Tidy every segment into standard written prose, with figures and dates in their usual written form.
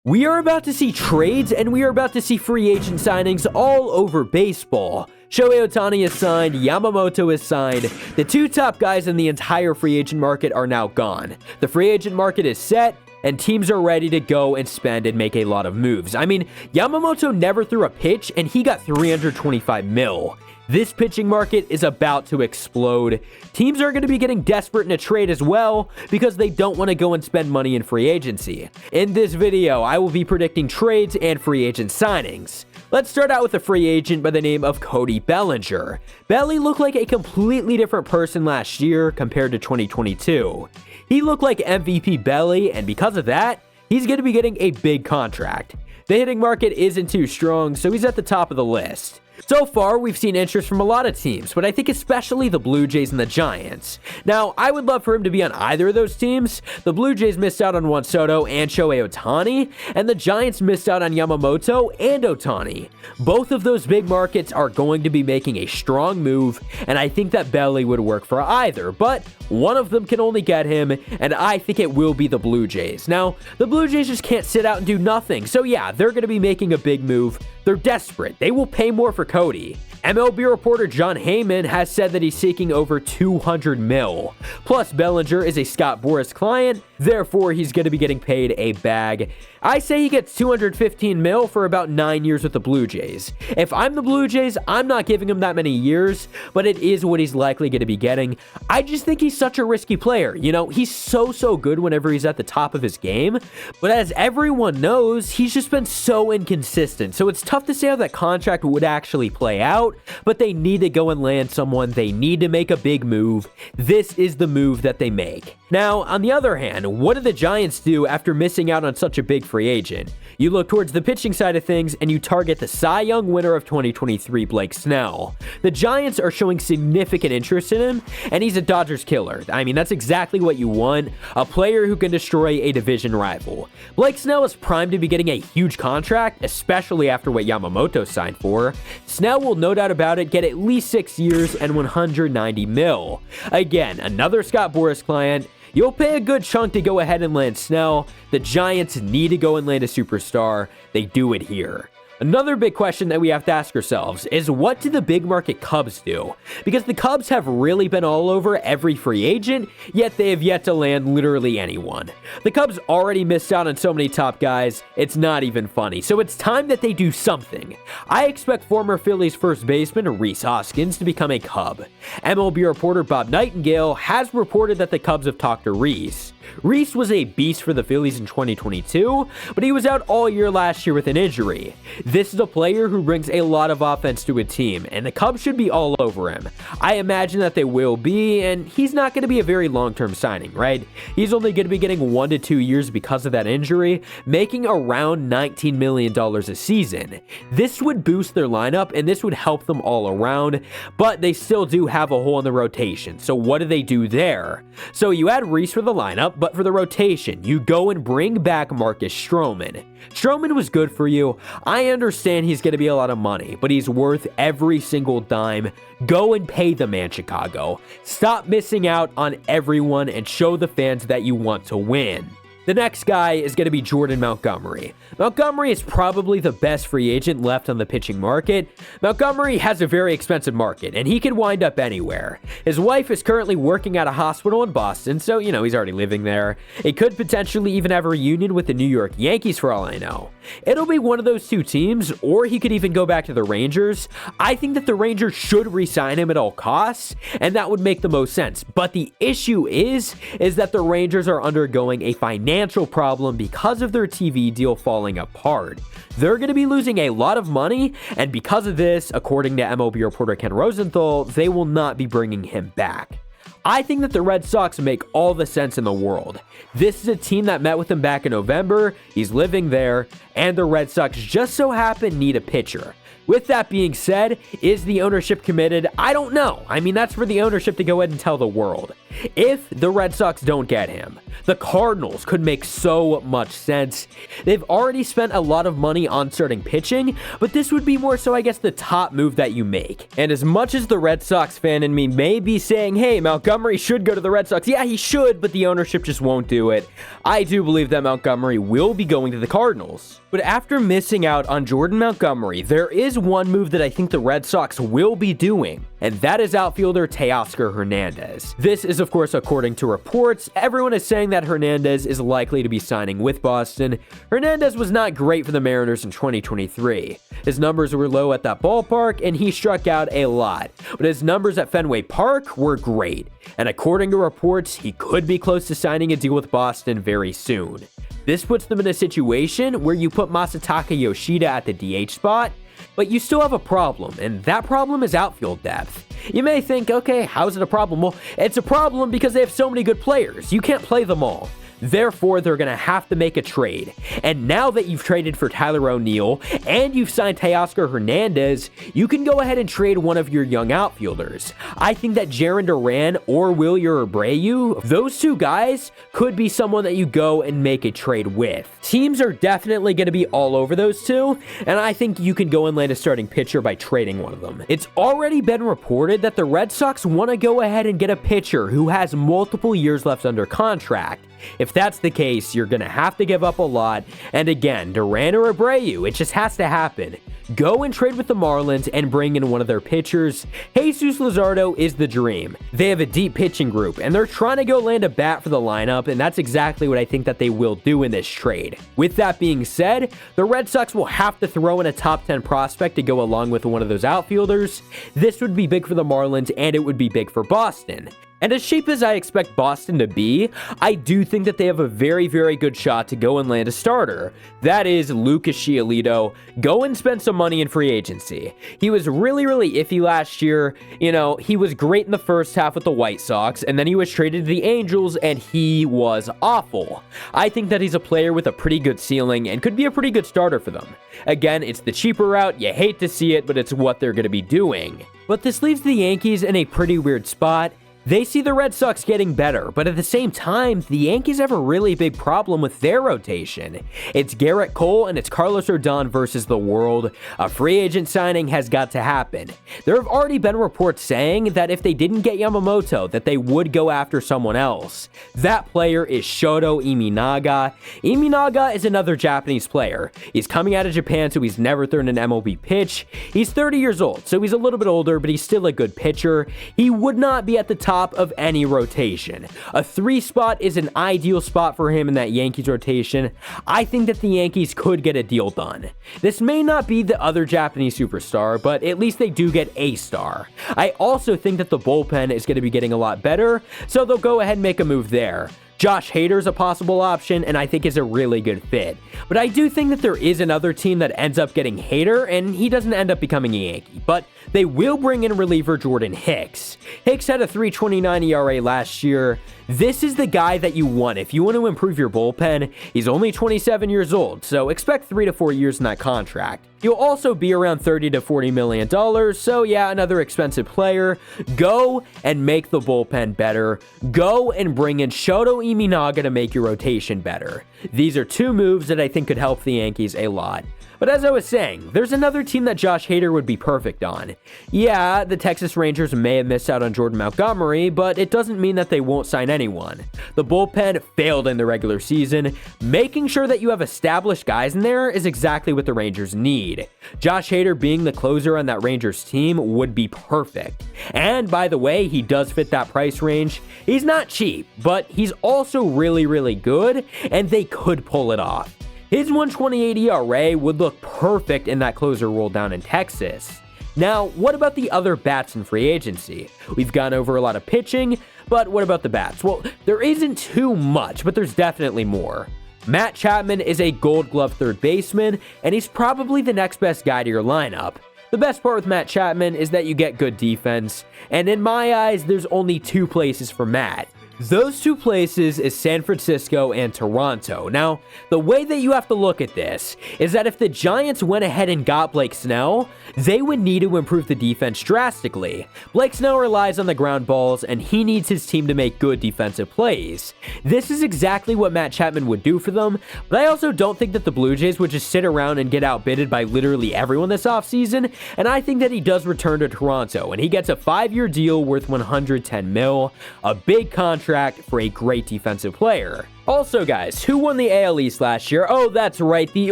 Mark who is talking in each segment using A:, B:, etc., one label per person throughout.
A: We are about to see trades and we are about to see free agent signings all over baseball. Shohei Ohtani is signed, Yamamoto is signed. The two top guys in the entire free agent market are now gone. The free agent market is set, and teams are ready to go and spend and make a lot of moves. I mean, Yamamoto never threw a pitch and he got $325 mil. This pitching market is about to explode. Teams are going to be getting desperate in a trade as well because they don't want to go and spend money in free agency. In this video, I will be predicting trades and free agent signings. Let's start out with a free agent by the name of Cody Bellinger. Belly looked like a completely different person last year compared to 2022. He looked like MVP Belly, and because of that, he's going to be getting a big contract. The hitting market isn't too strong, so he's at the top of the list. So far, we've seen interest from a lot of teams, but I think especially the Blue Jays and the Giants. Now, I would love for him to be on either of those teams. The Blue Jays missed out on Juan Soto and Shohei Ohtani, and the Giants missed out on Yamamoto and Ohtani. Both of those big markets are going to be making a strong move, and I think that Belly would work for either, but one of them can only get him, and I think it will be the Blue Jays. Now, the Blue Jays just can't sit out and do nothing, so yeah, they're going to be making a big move. They're desperate. They will pay more for Cody. MLB reporter Jon Heyman has said that he's seeking over $200 mil. Plus, Bellinger is a Scott Boras client, therefore he's going to be getting paid a bag. I say he gets $215 mil for about 9 years with the Blue Jays. If I'm the Blue Jays, I'm not giving him that many years, but it is what he's likely going to be getting. I just think he's such a risky player. You know, he's so good whenever he's at the top of his game, but as everyone knows, he's just been so inconsistent, so it's tough to say how that contract would actually play out, but they need to go and land someone. They need to make a big move. This is the move that they make. Now, on the other hand, what do the Giants do after missing out on such a big free agent? You look towards the pitching side of things and you target the Cy Young winner of 2023, Blake Snell. The Giants are showing significant interest in him, and he's a Dodgers killer. I mean, that's exactly what you want, a player who can destroy a division rival. Blake Snell is primed to be getting a huge contract, especially after what Yamamoto signed for. Snell will, no doubt about it, get at least 6 years and $190 mil. Again, another Scott Boras client. You'll pay a good chunk to go ahead and land Snell. The Giants need to go and land a superstar. They do it here. Another big question that we have to ask ourselves is, what do the big market Cubs do? Because the Cubs have really been all over every free agent, yet they have yet to land literally anyone. The Cubs already missed out on so many top guys, it's not even funny. So it's time that they do something. I expect former Phillies first baseman Rhys Hoskins to become a Cub. MLB reporter Bob Nightingale has reported that the Cubs have talked to Rhys. Rhys was a beast for the Phillies in 2022, but he was out all year last year with an injury. This is a player who brings a lot of offense to a team, and the Cubs should be all over him. I imagine that they will be, and he's not going to be a very long-term signing, right? He's only going to be getting 1 to 2 years because of that injury, making around $19 million a season. This would boost their lineup, and this would help them all around, but they still do have a hole in the rotation. So what do they do there? So you add Rhys for the lineup, but for the rotation, you go and bring back Marcus Stroman. Stroman was good for you. I understand he's going to be a lot of money, but he's worth every single dime. Go and pay the man, Chicago. Stop missing out on everyone and show the fans that you want to win. The next guy is going to be Jordan Montgomery. Montgomery is probably the best free agent left on the pitching market. Montgomery has a very expensive market, and he can wind up anywhere. His wife is currently working at a hospital in Boston, so, you know, he's already living there. It could potentially even have a reunion with the New York Yankees for all I know. It'll be one of those two teams, or he could even go back to the Rangers. I think that the Rangers should re-sign him at all costs, and that would make the most sense. But the issue is that the Rangers are undergoing a financial problem because of their TV deal falling apart. They're going to be losing a lot of money, and because of this, according to MLB reporter Ken Rosenthal, they will not be bringing him back. I think that the Red Sox make all the sense in the world. This is a team that met with him back in November, he's living there, and the Red Sox just so happen need a pitcher. With that being said, is the ownership committed? I don't know. I mean, that's for the ownership to go ahead and tell the world. If the Red Sox don't get him, the Cardinals could make so much sense. They've already spent a lot of money on starting pitching, but this would be more so, I guess, the top move that you make. And as much as the Red Sox fan in me may be saying, hey, Montgomery should go to the Red Sox. Yeah, he should, but the ownership just won't do it. I do believe that Montgomery will be going to the Cardinals. But after missing out on Jordan Montgomery, there is one move that I think the Red Sox will be doing, and that is outfielder Teoscar Hernandez. This is, of course, according to reports. Everyone is saying that Hernandez is likely to be signing with Boston. Hernandez was not great for the Mariners in 2023. His numbers were low at that ballpark, and he struck out a lot. But his numbers at Fenway Park were great. And according to reports, he could be close to signing a deal with Boston very soon. This puts them in a situation where you put Masataka Yoshida at the DH spot, but you still have a problem, and that problem is outfield depth. You may think, okay, how's it a problem? Well, it's a problem because they have so many good players. You can't play them all. Therefore, they're going to have to make a trade. And now that you've traded for Tyler O'Neill and you've signed Teoscar Hernandez, you can go ahead and trade one of your young outfielders. I think that Jarren Duran or Wilyer Abreu, those two guys could be someone that you go and make a trade with. Teams are definitely going to be all over those two, and I think you can go and land a starting pitcher by trading one of them. It's already been reported that the Red Sox want to go ahead and get a pitcher who has multiple years left under contract. If that's the case, you're going to have to give up a lot. And again, Duran or Abreu, it just has to happen. Go and trade with the Marlins and bring in one of their pitchers. Jesus Luzardo is the dream. They have a deep pitching group, and they're trying to go land a bat for the lineup, and that's exactly what I think that they will do in this trade. With that being said, the Red Sox will have to throw in a top 10 prospect to go along with one of those outfielders. This would be big for the Marlins, and it would be big for Boston. And as cheap as I expect Boston to be, I do think that they have a very, very good shot to go and land a starter. That is Lucas Giolito. Go and spend some money in free agency. He was really, really iffy last year. You know, he was great in the first half with the White Sox, and then he was traded to the Angels, and he was awful. I think that he's a player with a pretty good ceiling and could be a pretty good starter for them. Again, it's the cheaper route. You hate to see it, but it's what they're going to be doing. But this leaves the Yankees in a pretty weird spot. They see the Red Sox getting better, but at the same time, the Yankees have a really big problem with their rotation. It's Garrett Cole and it's Carlos Rodon versus the world. A free agent signing has got to happen. There have already been reports saying that if they didn't get Yamamoto, that they would go after someone else. That player is Shoto Imanaga. Imanaga is another Japanese player. He's coming out of Japan, so he's never thrown an MLB pitch. He's 30 years old, so he's a little bit older, but he's still a good pitcher. He would not be at the top of any rotation. A 3 spot is an ideal spot for him in that Yankees rotation. I think that the Yankees could get a deal done. This may not be the other Japanese superstar, but at least they do get a star. I also think that the bullpen is going to be getting a lot better, so they'll go ahead and make a move there. Josh Hader's a possible option, and I think is a really good fit. But I do think that there is another team that ends up getting Hader, and he doesn't end up becoming a Yankee. But they will bring in reliever Jordan Hicks. Hicks had a 3.29 ERA last year. This is the guy that you want if you want to improve your bullpen. He's only 27 years old, so expect 3 to 4 years in that contract. He'll also be around $30 to $40 million, so yeah, another expensive player. Go and make the bullpen better. Go and bring in Shoto Imanaga to make your rotation better. These are 2 moves that I think could help the Yankees a lot. But as I was saying, there's another team that Josh Hader would be perfect on. Yeah, the Texas Rangers may have missed out on Jordan Montgomery, but it doesn't mean that they won't sign anyone. The bullpen failed in the regular season. Making sure that you have established guys in there is exactly what the Rangers need. Josh Hader being the closer on that Rangers team would be perfect. And by the way, he does fit that price range. He's not cheap, but he's also really, really good, and they could pull it off. His 1.28 ERA would look perfect in that closer role down in Texas. Now, what about the other bats in free agency? We've gone over a lot of pitching, but what about the bats? Well, there isn't too much, but there's definitely more. Matt Chapman is a Gold Glove third baseman, and he's probably the next best guy to your lineup. The best part with Matt Chapman is that you get good defense, and in my eyes, there's only 2 places for Matt. Those two places is San Francisco and Toronto. Now, the way that you have to look at this is that if the Giants went ahead and got Blake Snell, they would need to improve the defense drastically. Blake Snell relies on the ground balls, and he needs his team to make good defensive plays. This is exactly what Matt Chapman would do for them, but I also don't think that the Blue Jays would just sit around and get outbidded by literally everyone this offseason, and I think that he does return to Toronto, and he gets a 5-year deal worth $110 million, a big contract for a great defensive player. Also, guys, who won the AL East last year? Oh, that's right, the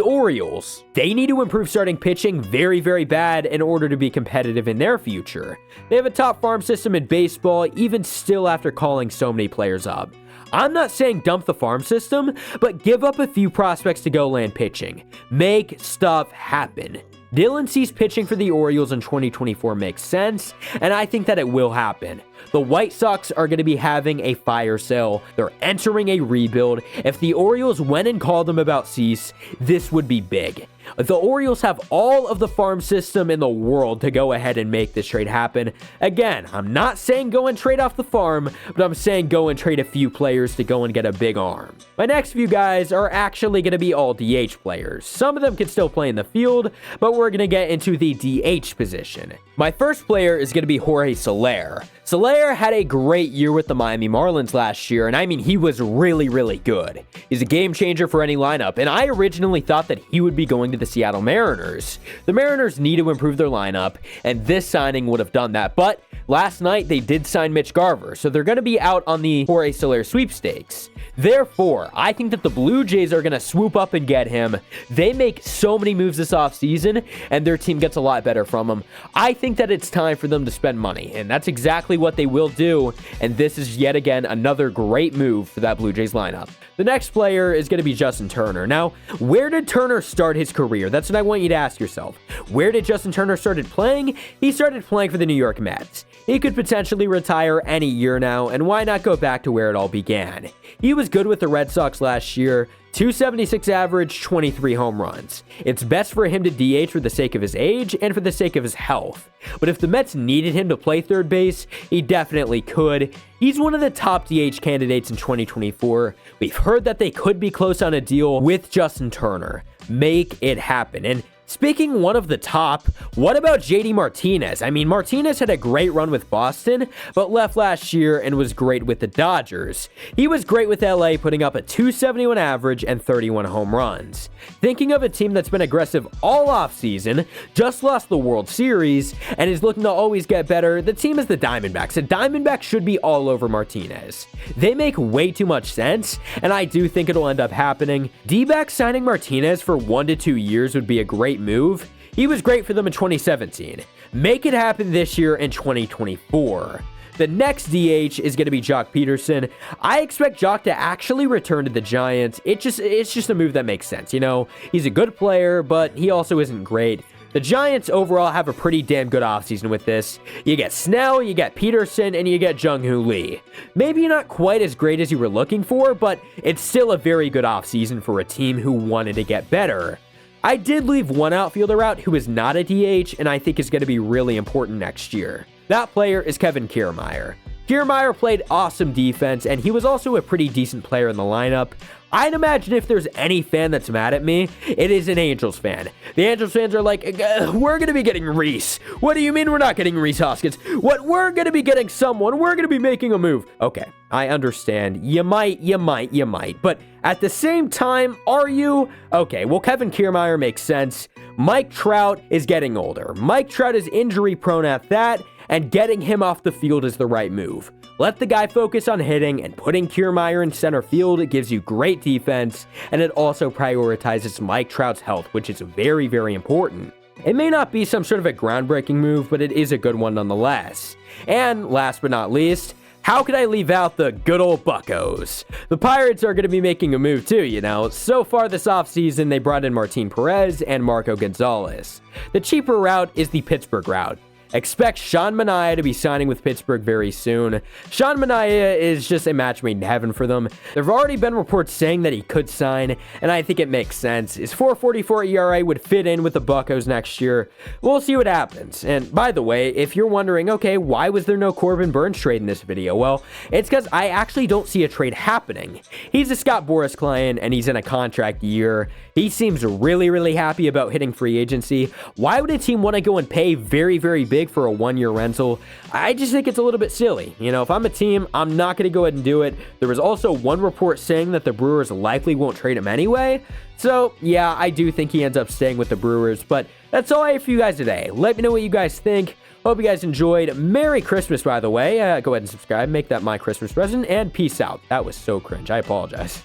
A: Orioles. They need to improve starting pitching very, very bad in order to be competitive in their future. They have a top farm system in baseball, even still after calling so many players up. I'm not saying dump the farm system, but give up a few prospects to go land pitching. Make stuff happen. Dylan Cease pitching for the Orioles in 2024 makes sense, and I think that it will happen. The White Sox are going to be having a fire sale. They're entering a rebuild. If the Orioles went and called them about Cease, this would be big. The Orioles have all of the farm system in the world to go ahead and make this trade happen. Again, I'm not saying go and trade off the farm, but I'm saying go and trade a few players to go and get a big arm. My next few guys are actually going to be all DH players. Some of them can still play in the field, but we're going to get into the DH position. My first player is going to be Jorge Soler. Soler had a great year with the Miami Marlins last year, and I mean, he was really, really good. He's a game changer for any lineup, and I originally thought that he would be going to the Seattle Mariners. The Mariners need to improve their lineup, and this signing would have done that, but last night they did sign Mitch Garver, so they're going to be out on the Jorge Soler sweepstakes. Therefore, I think that the Blue Jays are going to swoop up and get him. They make so many moves this offseason, and their team gets a lot better from him. I think that it's time for them to spend money, and that's exactly what they will do, and this is yet again another great move for that Blue Jays lineup. The next player is going to be Justin Turner. Now, where did Turner start his career? That's what I want you to ask yourself. Where did Justin Turner started playing? He started playing for the New York Mets. He could potentially retire any year now, and why not go back to where it all began? He was good with the Red Sox last year, 276 average, 23 home runs. It's best for him to DH for the sake of his age and for the sake of his health. But if the Mets needed him to play third base, he definitely could. He's one of the top DH candidates in 2024. We've heard that they could be close on a deal with Justin Turner. Make it happen. And speaking one of the top, what about JD Martinez? I mean, Martinez had a great run with Boston, but left last year and was great with the Dodgers. He was great with LA, putting up a 271 average and 31 home runs. Thinking of a team that's been aggressive all offseason, just lost the World Series, and is looking to always get better, the team is the Diamondbacks. The Diamondbacks should be all over Martinez. They make way too much sense, and I do think it'll end up happening. D-backs signing Martinez for 1 to 2 years would be a great move. He was great for them in 2017. Make it happen this year in 2024. The next DH is going to be Jock Peterson. I expect Jock to actually return to the Giants. It's just a move that makes sense. You know, he's a good player, but he also isn't great. The Giants overall have a pretty damn good offseason with this. You get Snell, you get Peterson, and you get Jung-Hoo Lee. Maybe not quite as great as you were looking for, but it's still a very good offseason for a team who wanted to get better. I did leave one outfielder out who is not a DH, and I think is going to be really important next year. That player is Kevin Kiermaier. Kiermaier played awesome defense, and he was also a pretty decent player in the lineup. I'd imagine if there's any fan that's mad at me, it is an Angels fan. The Angels fans are like, we're going to be getting Reese. What do you mean we're not getting Reese Hoskins? What, we're going to be getting someone. We're going to be making a move. Okay, I understand. You might. But at the same time, are you? Okay, well, Kevin Kiermaier makes sense. Mike Trout is getting older. Mike Trout is injury prone at that, and getting him off the field is the right move. Let the guy focus on hitting, and putting Kiermaier in center field gives you great defense, and it also prioritizes Mike Trout's health, which is very, very important. It may not be some sort of a groundbreaking move, but it is a good one nonetheless. And last but not least, how could I leave out the good old Buccos? The Pirates are going to be making a move too, you know. So far this offseason, they brought in Martin Perez and Marco Gonzalez. The cheaper route is the Pittsburgh route. expect Sean Manaea to be signing with Pittsburgh very soon. Sean Manaea is just a match made in heaven for them. There have already been reports saying that he could sign, and I think it makes sense. His 4.44 ERA would fit in with the Buccos next year. We'll see what happens. And by the way, if you're wondering, okay, why was there no Corbin Burnes trade in this video? Well, it's because I actually don't see a trade happening. He's a Scott Boras client, and he's in a contract year. He seems really, really happy about hitting free agency. Why would a team want to go and pay very, very big for a one-year rental? I just think it's a little bit silly. You know, if I'm a team, I'm not going to go ahead and do it. There was also one report saying that the Brewers likely won't trade him anyway. So, yeah, I do think he ends up staying with the Brewers. But that's all I have for you guys today. Let me know what you guys think. Hope you guys enjoyed. Merry Christmas, by the way. Go ahead and subscribe. Make that my Christmas present. And peace out. That was so cringe. I apologize.